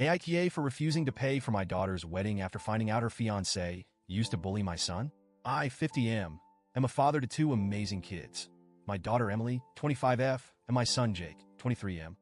AITA for refusing to pay for my daughter's wedding after finding out her fiancé used to bully my son? I, 50M, am a father to two amazing kids. My daughter Emily, 25F, and my son Jake, 23M.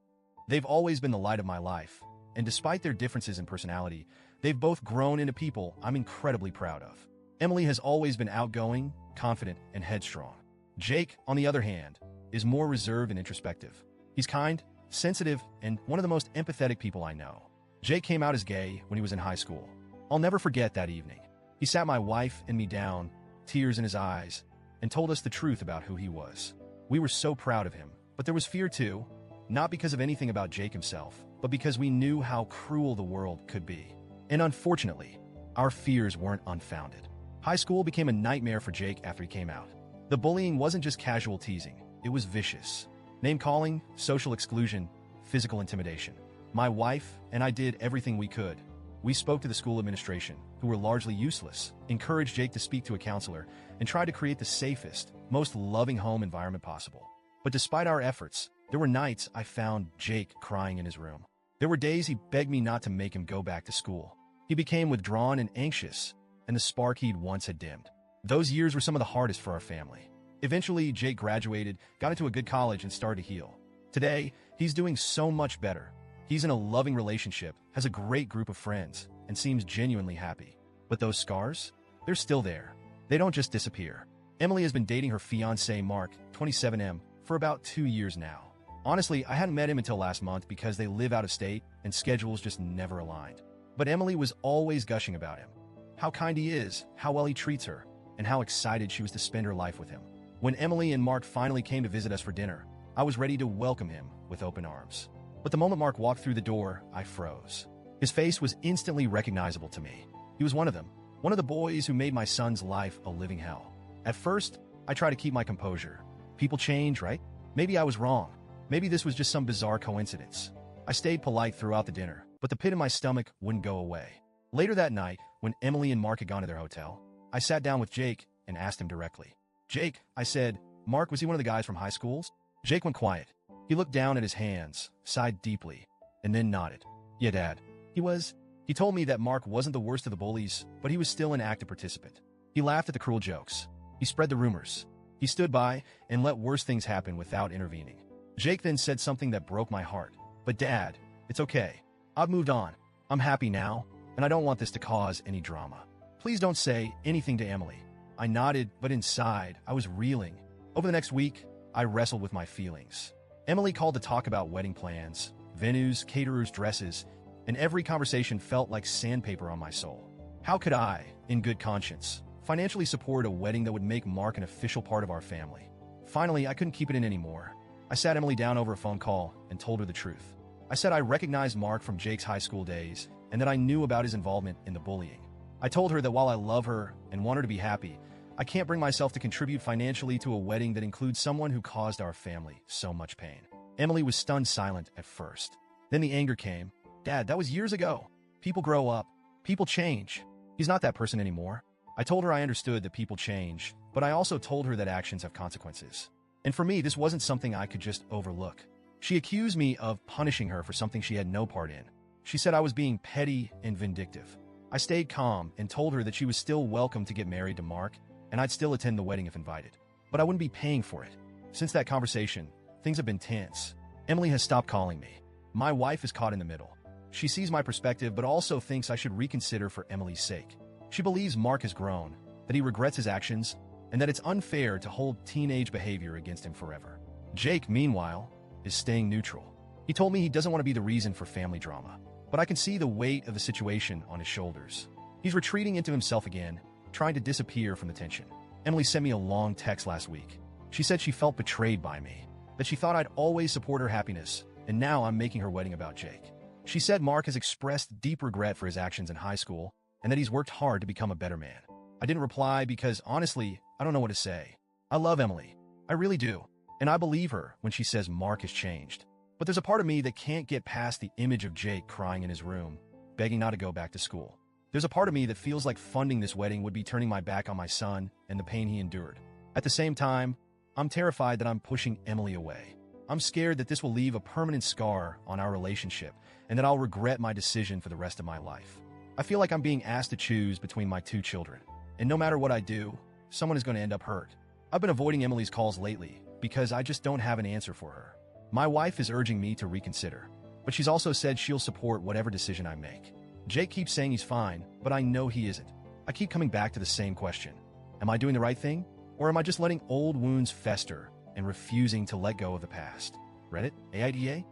They've always been the light of my life, and despite their differences in personality, they've both grown into people I'm incredibly proud of. Emily has always been outgoing, confident, and headstrong. Jake, on the other hand, is more reserved and introspective. He's kind, sensitive, and one of the most empathetic people I know. Jake came out as gay when he was in high school. I'll never forget that evening. He sat my wife and me down, tears in his eyes, and told us the truth about who he was. We were so proud of him, but there was fear too, not because of anything about Jake himself, but because we knew how cruel the world could be. And unfortunately, our fears weren't unfounded. High school became a nightmare for Jake after he came out. The bullying wasn't just casual teasing, it was vicious. Name-calling, social exclusion, physical intimidation. My wife and I did everything we could. We spoke to the school administration, who were largely useless, encouraged Jake to speak to a counselor, and tried to create the safest, most loving home environment possible. But despite our efforts, there were nights I found Jake crying in his room. There were days he begged me not to make him go back to school. He became withdrawn and anxious, and the spark he'd once had dimmed. Those years were some of the hardest for our family. Eventually, Jake graduated, got into a good college, and started to heal. Today, he's doing so much better. He's in a loving relationship, has a great group of friends, and seems genuinely happy. But those scars? They're still there. They don't just disappear. Emily has been dating her fiancé, Mark, 27M, for about 2 years now. Honestly, I hadn't met him until last month because they live out of state and schedules just never aligned. But Emily was always gushing about him. How kind he is, how well he treats her, and how excited she was to spend her life with him. When Emily and Mark finally came to visit us for dinner, I was ready to welcome him with open arms. But the moment Mark walked through the door, I froze. His face was instantly recognizable to me. He was one of them, one of the boys who made my son's life a living hell. At first, I tried to keep my composure. People change, right? Maybe I was wrong. Maybe this was just some bizarre coincidence. I stayed polite throughout the dinner, but the pit in my stomach wouldn't go away. Later that night, when Emily and Mark had gone to their hotel, I sat down with Jake and asked him directly. "Jake," I said, "Mark, was he one of the guys from high schools?" Jake went quiet. He looked down at his hands, sighed deeply, and then nodded. "Yeah, Dad. He was." He told me that Mark wasn't the worst of the bullies, but he was still an active participant. He laughed at the cruel jokes. He spread the rumors. He stood by and let worse things happen without intervening. Jake then said something that broke my heart. "But Dad, it's okay. I've moved on. I'm happy now, and I don't want this to cause any drama. Please don't say anything to Emily." I nodded, but inside, I was reeling. Over the next week, I wrestled with my feelings. Emily called to talk about wedding plans, venues, caterers, dresses, and every conversation felt like sandpaper on my soul. How could I, in good conscience, financially support a wedding that would make Mark an official part of our family? Finally, I couldn't keep it in anymore. I sat Emily down over a phone call and told her the truth. I said I recognized Mark from Jake's high school days and that I knew about his involvement in the bullying. I told her that while I love her and want her to be happy, I can't bring myself to contribute financially to a wedding that includes someone who caused our family so much pain. Emily was stunned silent at first. Then the anger came. "Dad, that was years ago. People grow up. People change. He's not that person anymore." I told her I understood that people change, but I also told her that actions have consequences. And for me, this wasn't something I could just overlook. She accused me of punishing her for something she had no part in. She said I was being petty and vindictive. I stayed calm and told her that she was still welcome to get married to Mark, and I'd still attend the wedding if invited. But I wouldn't be paying for it. Since that conversation, things have been tense. Emily has stopped calling me. My wife is caught in the middle. She sees my perspective but also thinks I should reconsider for Emily's sake. She believes Mark has grown, that he regrets his actions, and that it's unfair to hold teenage behavior against him forever. Jake, meanwhile, is staying neutral. He told me he doesn't want to be the reason for family drama, but I can see the weight of the situation on his shoulders. He's retreating into himself again, trying to disappear from the tension. Emily sent me a long text last week. She said she felt betrayed by me, that she thought I'd always support her happiness, and now I'm making her wedding about Jake. She said Mark has expressed deep regret for his actions in high school, and that he's worked hard to become a better man. I didn't reply because, honestly, I don't know what to say. I love Emily. I really do. And I believe her when she says Mark has changed. But there's a part of me that can't get past the image of Jake crying in his room, begging not to go back to school. There's a part of me that feels like funding this wedding would be turning my back on my son and the pain he endured. At the same time, I'm terrified that I'm pushing Emily away. I'm scared that this will leave a permanent scar on our relationship and that I'll regret my decision for the rest of my life. I feel like I'm being asked to choose between my two children, and no matter what I do, someone is going to end up hurt. I've been avoiding Emily's calls lately because I just don't have an answer for her. My wife is urging me to reconsider, but she's also said she'll support whatever decision I make. Jake keeps saying he's fine, but I know he isn't. I keep coming back to the same question. Am I doing the right thing? Or am I just letting old wounds fester and refusing to let go of the past? Reddit, AITA?